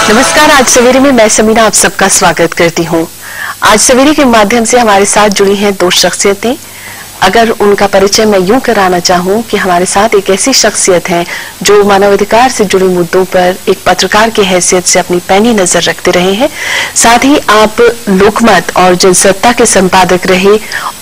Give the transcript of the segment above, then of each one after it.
नमस्कार। आज सवेरे में मैं समीना आप सबका स्वागत करती हूँ। आज सवेरे के माध्यम से हमारे साथ जुड़ी हैं दो शख्सियतें। अगर उनका परिचय मैं यूं कराना चाहूं कि हमारे साथ एक ऐसी शख्सियत है जो मानवाधिकार से जुड़े मुद्दों पर एक पत्रकार की हैसियत से अपनी पैनी नजर रखते रहे हैं, साथ ही आप लोकमत और जनसत्ता के संपादक रहे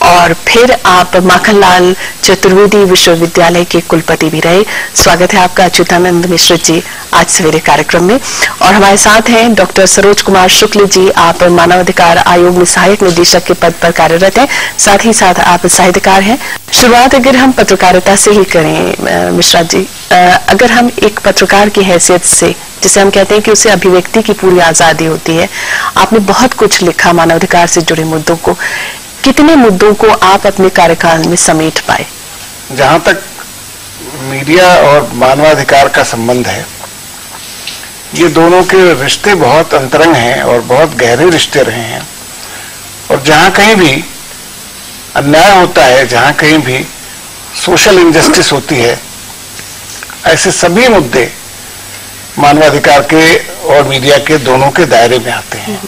और फिर आप माखनलाल चतुर्वेदी विश्वविद्यालय के कुलपति भी रहे। स्वागत है आपका अच्युतानंद मिश्र जी आज सवेरे कार्यक्रम में। और हमारे साथ हैं डॉक्टर सरोज कुमार शुक्ल जी, आप मानवाधिकार आयोग में सहायक निदेशक के पद पर कार्यरत हैं, साथ ही साथ आप साहित्यकार हैं। शुरुआत अगर हम पत्रकारिता से ही करें मिश्रा जी, अगर हम एक पत्रकार की हैसियत से, जिसे हम कहते हैं कि उसे अभिव्यक्ति की पूरी आजादी होती है, आपने बहुत कुछ लिखा मानवाधिकार से जुड़े मुद्दों को, कितने मुद्दों को आप अपने कार्यकाल में समेट पाए? जहां तक मीडिया और मानवाधिकार का संबंध है, ये दोनों के रिश्ते बहुत अंतरंग हैं और बहुत गहरे रिश्ते रहे हैं। और जहां कहीं भी अन्याय होता है, जहां कहीं भी सोशल इनजस्टिस होती है, ऐसे सभी मुद्दे मानवाधिकार के और मीडिया के दोनों के दायरे में आते हैं।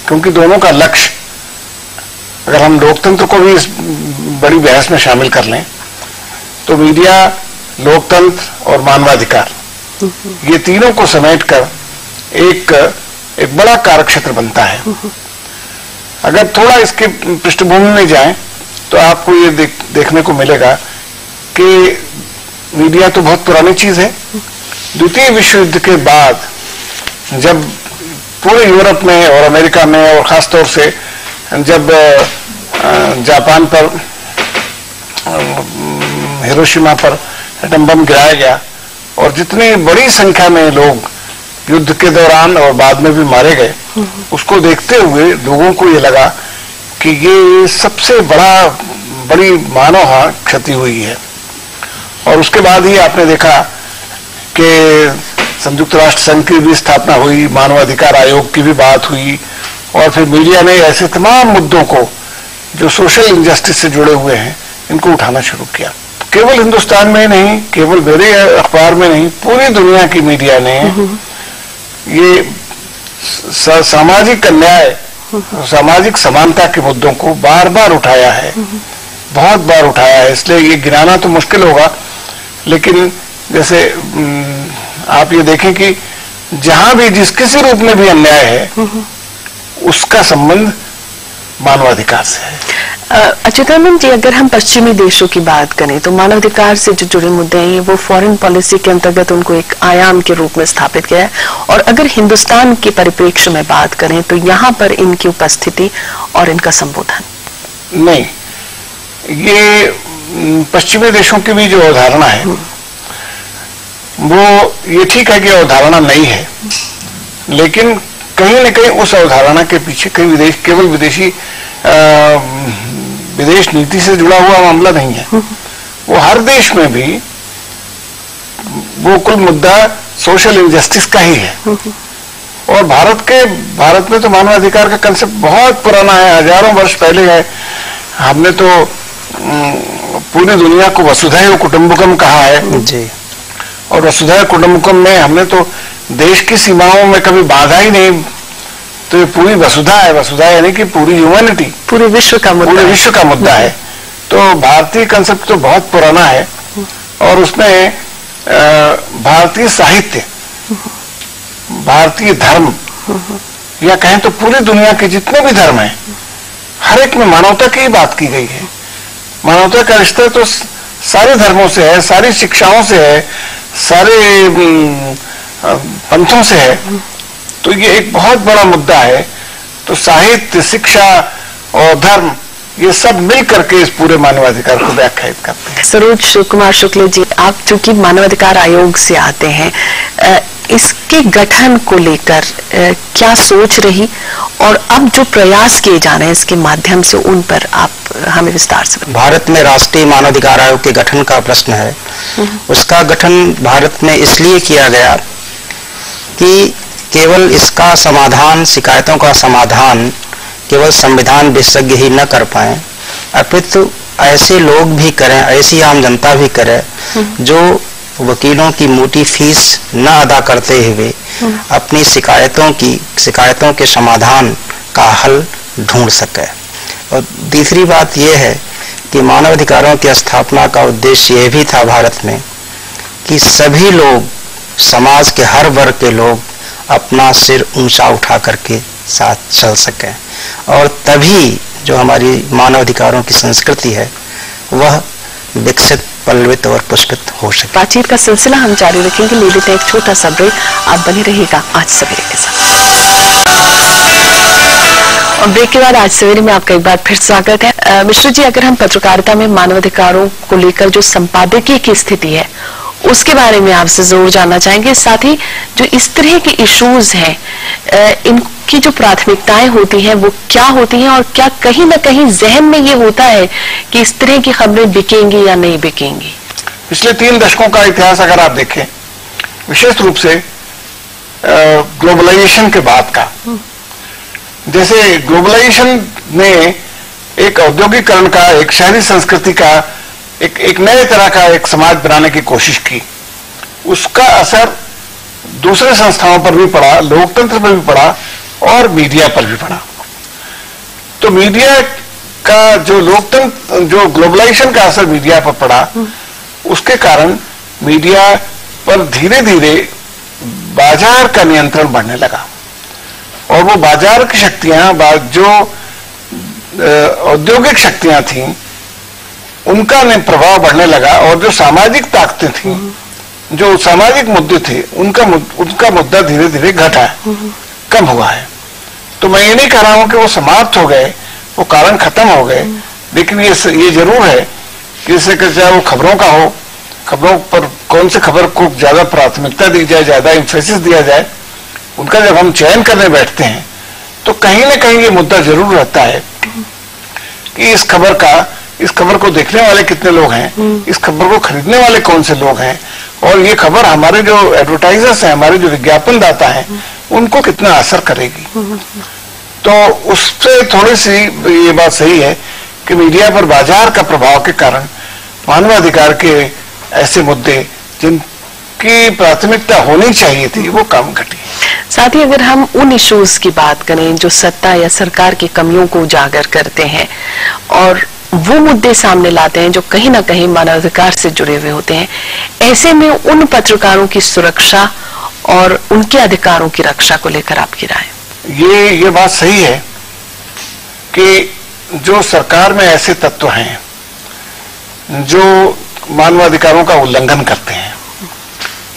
क्योंकि दोनों का लक्ष्य, अगर हम लोकतंत्र को भी इस बड़ी बहस में शामिल कर लें, तो मीडिया, लोकतंत्र और मानवाधिकार, ये तीनों को समेटकर एक बड़ा कार्यक्षेत्र बनता है। अगर थोड़ा इसके पृष्ठभूमि में जाएं तो आपको ये देखने को मिलेगा कि मीडिया तो बहुत पुरानी चीज है। द्वितीय विश्व युद्ध के बाद जब पूरे यूरोप में और अमेरिका में और खासतौर से जब जापान पर, हिरोशिमा पर एटम बम गिराया गया और जितनी बड़ी संख्या में लोग युद्ध के दौरान और बाद में भी मारे गए, उसको देखते हुए लोगों को ये लगा कि ये सबसे बड़ी मानव क्षति हुई है। और उसके बाद ही आपने देखा कि संयुक्त राष्ट्र संघ की भी स्थापना हुई, मानवाधिकार आयोग की भी बात हुई, और फिर मीडिया ने ऐसे तमाम मुद्दों को जो सोशल इनजस्टिस से जुड़े हुए हैं, इनको उठाना शुरू किया। केवल हिंदुस्तान में नहीं, केवल मेरे अखबार में नहीं, पूरी दुनिया की मीडिया ने ये सामाजिक अन्याय, सामाजिक समानता के मुद्दों को बार बार उठाया है, बहुत बार उठाया है। इसलिए ये गिनाना तो मुश्किल होगा, लेकिन जैसे आप ये देखें कि जहां भी जिस किसी रूप में भी अन्याय है, उसका संबंध मानवाधिकार से है। अच्युतानंद जी, अगर हम पश्चिमी देशों की बात करें तो मानवाधिकार से जो जुड़े मुद्दे हैं वो फॉरेन पॉलिसी के अंतर्गत उनको एक आयाम के रूप में स्थापित किया है, और अगर हिंदुस्तान के परिप्रेक्ष्य में बात करें तो यहाँ पर इनकी उपस्थिति और इनका संबोधन नहीं। ये पश्चिमी देशों की भी जो अवधारणा है, वो ये ठीक है कि अवधारणा नहीं है, लेकिन कहीं न कहीं उस अवधारणा के पीछे कहीं केवल विदेश नीति से जुड़ा हुआ मामला नहीं है। वो हर देश में भी वो कुल मुद्दा सोशल इनजस्टिस का ही है। और भारत में तो मानवाधिकार का कंसेप्ट बहुत पुराना है, हजारों वर्ष पहले है। हमने तो पूरी दुनिया को वसुधैव कुटुंबकम कहा है जी। और वसुधैव कुटुंबकम में हमने तो देश की सीमाओं में कभी बाधा ही नहीं। तो ये पूरी वसुधा है, वसुधा यानी कि पूरी ह्यूमैनिटी, पूरे विश्व का मुद्दा है। तो भारतीय कंसेप्ट तो बहुत पुराना है, और उसमें भारतीय साहित्य, भारतीय धर्म, या कहें तो पूरी दुनिया के जितने भी धर्म हैं, हर एक में मानवता की ही बात की गई है। मानवता का रिश्ता तो सारे धर्मों से है, सारी शिक्षाओं से है, सारे पंथों से है। तो ये एक बहुत बड़ा मुद्दा है। तो साहित्य, शिक्षा और धर्म, ये सब मिल करके इस पूरे मानवाधिकार को व्याख्यायित करते हैं। सरोज कुमार शुक्ल जी, आप चूंकि मानवाधिकार आयोग से आते हैं, इसके गठन को लेकर क्या सोच रही, और अब जो प्रयास किए जा रहे हैं इसके माध्यम से, उन पर आप हमें विस्तार से। भारत में राष्ट्रीय मानवाधिकार आयोग के गठन का प्रश्न है। उसका गठन भारत में इसलिए किया गया कि केवल इसका समाधान, शिकायतों का समाधान केवल संविधान विशेषज्ञ ही न कर पाए, अपितु ऐसे लोग भी करें, ऐसी आम जनता भी करे जो वकीलों की मोटी फीस न अदा करते हुए अपनी शिकायतों के समाधान का हल ढूंढ सके। और तीसरी बात यह है कि मानव अधिकारों की स्थापना का उद्देश्य यह भी था भारत में कि सभी लोग, समाज के हर वर्ग के लोग अपना सिर ऊंचा उठा करके साथ चल सकें, और तभी जो हमारी मानव अधिकारों की संस्कृति है वह विकसित, पल्लवित और पुष्पित हो सके। बातचीत का सिलसिला हम जारी रखेंगे, ले लेते हैं एक छोटा सा ब्रेक। आप बने रहिएगा आज सवेरे के साथ। और ब्रेक के बाद आज सवेरे में आपका एक बार फिर स्वागत है। मिश्रा जी, अगर हम पत्रकारिता में मानवाधिकारों को लेकर जो संपादकीय की स्थिति है उसके बारे में आपसे जरूर जानना चाहेंगे, साथ ही जो इस तरह के इश्यूज हैं इनकी जो प्राथमिकताएं होती हैं वो क्या होती हैं, और क्या कहीं ना कहीं जहन में ये होता है कि इस तरह की खबरें बिकेंगी या नहीं बिकेंगी? पिछले 3 दशकों का इतिहास अगर आप देखें, विशेष रूप से ग्लोबलाइजेशन के बाद का, जैसे ग्लोबलाइजेशन ने एक औद्योगिकरण का, एक शहरी संस्कृति का, एक नए तरह का एक समाज बनाने की कोशिश की, उसका असर दूसरे संस्थाओं पर भी पड़ा, लोकतंत्र पर भी पड़ा और मीडिया पर भी पड़ा। तो मीडिया का जो लोकतंत्र, जो ग्लोबलाइजेशन का असर मीडिया पर पड़ा, उसके कारण मीडिया पर धीरे धीरे बाजार का नियंत्रण बढ़ने लगा, और वो बाजार की शक्तियां, जो औद्योगिक शक्तियां थीं, उनका प्रभाव बढ़ने लगा, और जो सामाजिक ताकतें थीं, जो सामाजिक मुद्दे थे, उनका मुद्दा धीरे धीरे घटा है, कम हुआ है। तो मैं ये नहीं कह रहा हूं कि वो समाप्त हो गए, वो कारण खत्म हो गए, लेकिन ये जरूर है कि इससे चाहे वो खबरों का हो, खबरों पर कौन सी खबर को ज्यादा प्राथमिकता दी जाए, ज्यादा इंफेसिस दिया जाए, उनका जब हम चयन करने बैठते हैं तो कहीं ना कहीं ये मुद्दा जरूर रहता है कि इस खबर को देखने वाले कितने लोग हैं, इस खबर को खरीदने वाले कौन से लोग हैं, और ये खबर हमारे जो एडवर्टाइजर्स हैं, हमारे जो विज्ञापन दाता हैं, उनको कितना असर करेगी। तो उससे थोड़ी सी ये बात सही है कि मीडिया पर बाजार का प्रभाव के कारण मानवाधिकार के ऐसे मुद्दे जिनकी प्राथमिकता होनी चाहिए थी वो कम घटी। साथ ही अगर हम उन इश्यूज की बात करें जो सत्ता या सरकार की कमियों को उजागर करते हैं और वो मुद्दे सामने लाते हैं जो कहीं ना कहीं मानवाधिकार से जुड़े हुए होते हैं, ऐसे में उन पत्रकारों की सुरक्षा और उनके अधिकारों की रक्षा को लेकर आपकी राय? ये बात सही है कि जो सरकार में ऐसे तत्व हैं जो मानवाधिकारों का उल्लंघन करते हैं,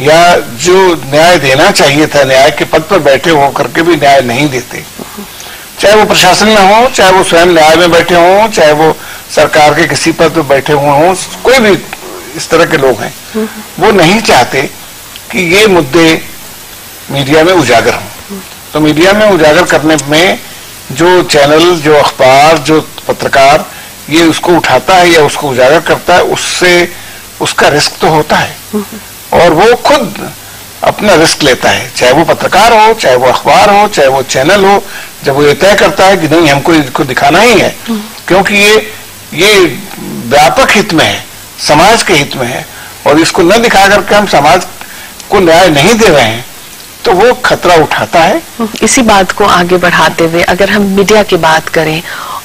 या जो न्याय देना चाहिए था, न्याय के पद पर बैठे हो करके भी न्याय नहीं देते, चाहे वो प्रशासन में हो, चाहे वो स्वयं न्याय में बैठे हों, चाहे वो सरकार के किसी पद पर बैठे हुए हों, कोई भी इस तरह के लोग हैं, वो नहीं चाहते कि ये मुद्दे मीडिया में उजागर हों। तो मीडिया में उजागर करने में जो चैनल, जो अखबार, जो पत्रकार ये उसको उठाता है या उसको उजागर करता है, उससे उसका रिस्क तो होता है, और वो खुद अपना रिस्क लेता है, चाहे वो पत्रकार हो, चाहे वो अखबार हो, चाहे वो चैनल हो, जब वो ये तय करता है कि नहीं हमको इसको दिखाना ही है क्योंकि ये व्यापक हित में है, समाज के हित में है, और इसको न दिखा करके हम समाज को न्याय नहीं दे रहे हैं, तो वो खतरा उठाता है। इसी बात को आगे बढ़ाते हुए अगर हम मीडिया की बात करें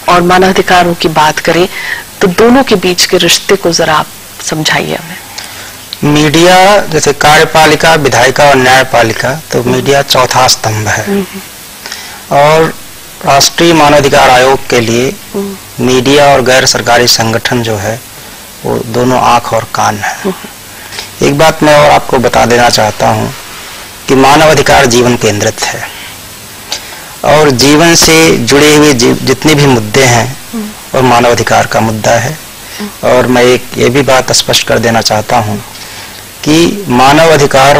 और मानवाधिकारों की बात करें तो दोनों के बीच के रिश्ते को जरा आप समझाइए हमें। मीडिया जैसे कार्यपालिका, विधायिका और न्यायपालिका, तो मीडिया चौथा स्तंभ है, और राष्ट्रीय मानवाधिकार आयोग के लिए मीडिया और गैर सरकारी संगठन जो है वो दोनों आंख और कान है। एक बात मैं और आपको बता देना चाहता हूँ कि मानवाधिकार जीवन केंद्रित है, और जीवन से जुड़े हुए जितने भी मुद्दे हैं और मानवाधिकार का मुद्दा है। और मैं ये भी बात स्पष्ट कर देना चाहता हूँ कि मानवाधिकार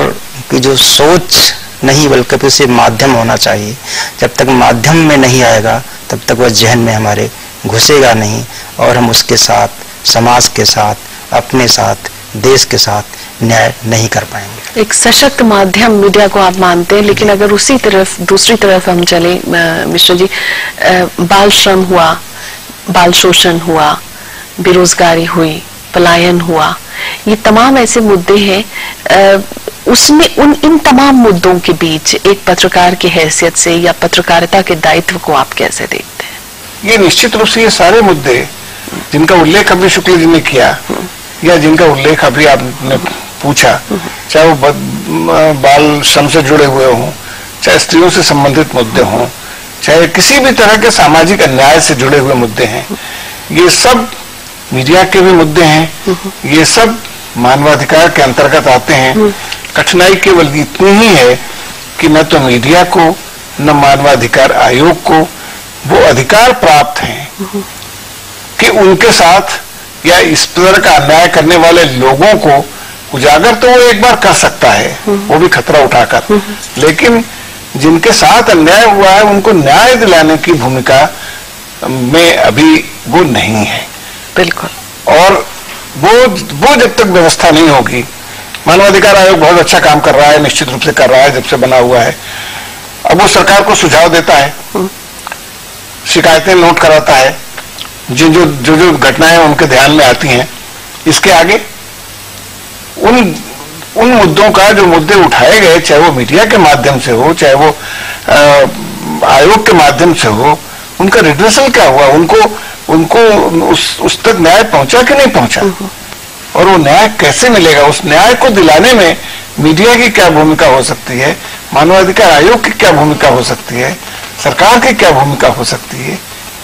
की जो सोच नहीं बल्कि उसे माध्यम होना चाहिए, जब तक माध्यम में नहीं आएगा तब तक वह जहन में हमारे घुसेगा नहीं, और हम उसके साथ, समाज के साथ, अपने साथ, देश के साथ न्याय नहीं कर पाएंगे। एक सशक्त माध्यम मीडिया को आप मानते हैं, लेकिन अगर उसी तरफ, दूसरी तरफ हम चले मिश्रा जी, बाल श्रम हुआ, बाल शोषण हुआ, बेरोजगारी हुई, पलायन हुआ, ये तमाम ऐसे मुद्दे हैं उसमें इन तमाम मुद्दों के बीच एक पत्रकार की हैसियत से या पत्रकारिता के दायित्व को आप कैसे देखते हैं? ये निश्चित रूप से ये सारे मुद्दे जिनका उल्लेख अभी शुक्ल जी ने किया या जिनका उल्लेख अभी आपने पूछा, चाहे वो बाल श्रम से जुड़े हुए हों, चाहे स्त्रियों से संबंधित मुद्दे हों, चाहे किसी भी तरह के सामाजिक अन्याय से जुड़े हुए मुद्दे हैं, ये सब मीडिया के भी मुद्दे हैं, ये सब मानवाधिकार के अंतर्गत आते हैं। कठिनाई केवल इतनी ही है कि न तो मीडिया को न मानवाधिकार आयोग को वो अधिकार प्राप्त हैं कि उनके साथ या इस तरह का अन्याय करने वाले लोगों को उजागर तो वो एक बार कर सकता है, वो भी खतरा उठाकर, लेकिन जिनके साथ अन्याय हुआ है उनको न्याय दिलाने की भूमिका में अभी वो नहीं है। बिल्कुल। और वो जब तक व्यवस्था नहीं होगी, मानवाधिकार आयोग बहुत अच्छा काम कर रहा है, निश्चित रूप से कर रहा है जब से बना हुआ है। अब वो सरकार को सुझाव देता है, शिकायतें नोट कराता है, जो घटनाएं उनके ध्यान में आती हैं। इसके आगे उन मुद्दों का जो मुद्दे उठाए गए, चाहे वो मीडिया के माध्यम से हो, चाहे वो आयोग के माध्यम से हो, उनका रिड्रेसल क्या हुआ, उनको उस तक न्याय पहुंचा कि नहीं पहुंचा, और वो न्याय कैसे मिलेगा, उस न्याय को दिलाने में मीडिया की क्या भूमिका हो सकती है, मानवाधिकार आयोग की क्या भूमिका हो सकती है, सरकार की क्या भूमिका हो सकती है,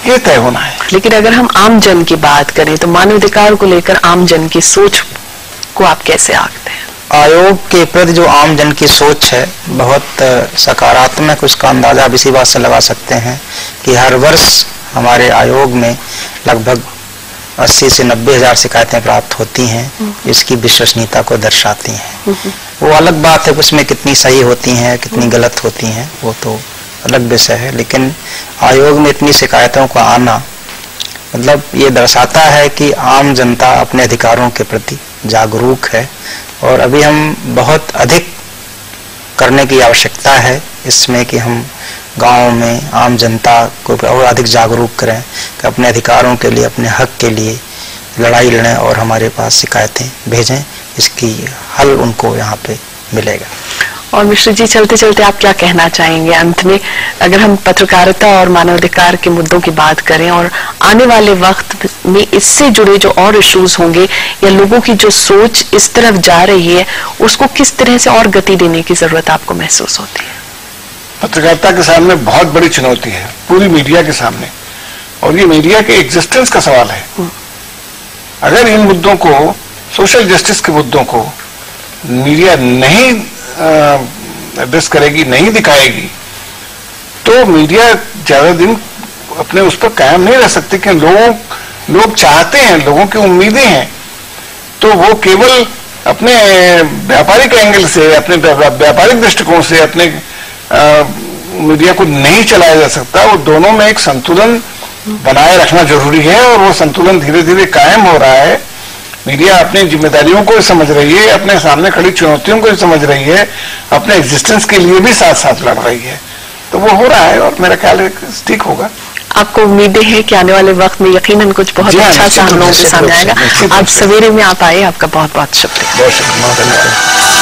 ये तय होना है। लेकिन अगर हम आम जन की बात करें तो मानवाधिकार को लेकर आम जन की सोच को आप कैसे आंकते हैं? आयोग के प्रति जो आम जन की सोच है बहुत सकारात्मक, उसका अंदाजा आप इसी बात से लगा सकते हैं कि हर वर्ष हमारे आयोग में लगभग 80 से 90 हजार शिकायतें प्राप्त होती हैं, इसकी विश्वसनीयता को दर्शाती हैं। वो अलग बात है उसमें कितनी सही होती हैं कितनी गलत होती हैं, वो तो अलग विषय है, लेकिन आयोग में इतनी शिकायतों का आना मतलब ये दर्शाता है कि आम जनता अपने अधिकारों के प्रति जागरूक है, और अभी हम बहुत अधिक करने की आवश्यकता है इसमें कि हम गांव में आम जनता को और अधिक जागरूक करें कि अपने अधिकारों के लिए, अपने हक के लिए लड़ाई लड़ें और हमारे पास शिकायतें भेजें, इसकी हल उनको यहाँ पे मिलेगा। और मिश्र जी, चलते चलते आप क्या कहना चाहेंगे अंत में, अगर हम पत्रकारिता और मानवाधिकार के मुद्दों की बात करें और आने वाले वक्त में इससे जुड़े जो और इश्यूज होंगे या लोगों की जो सोच इस तरफ जा रही है, उसको किस तरह से और गति देने की जरूरत आपको महसूस होती है? पत्रकारिता के सामने बहुत बड़ी चुनौती है, पूरी मीडिया के सामने, और ये मीडिया के एग्जिस्टेंस का सवाल है। अगर इन मुद्दों को, सोशल जस्टिस के मुद्दों को मीडिया नहीं एड्रेस करेगी, नहीं दिखाएगी, तो मीडिया ज्यादा दिन अपने उस पर कायम नहीं रह सकती। कि लोग चाहते हैं, लोगों की उम्मीदें हैं, तो वो केवल अपने व्यापारिक एंगल से, अपने व्यापारिक दृष्टिकोण से अपने मीडिया को नहीं चलाया जा सकता। वो दोनों में एक संतुलन बनाए रखना जरूरी है, और वो संतुलन धीरे धीरे कायम हो रहा है। मीडिया अपनी जिम्मेदारियों को समझ रही है, अपने सामने खड़ी चुनौतियों को समझ रही है, अपने एग्जिस्टेंस के लिए भी साथ साथ लड़ रही है, तो वो हो रहा है, और मेरा ख्याल है ठीक होगा। आपको उम्मीदें हैं कि आने वाले वक्त में यकीनन कुछ बहुत अच्छा सा हम लोगों के सामने आएगा। आप सवेरे में आप आए, आपका बहुत बहुत शुक्रिया। बहुत शुक्रिया।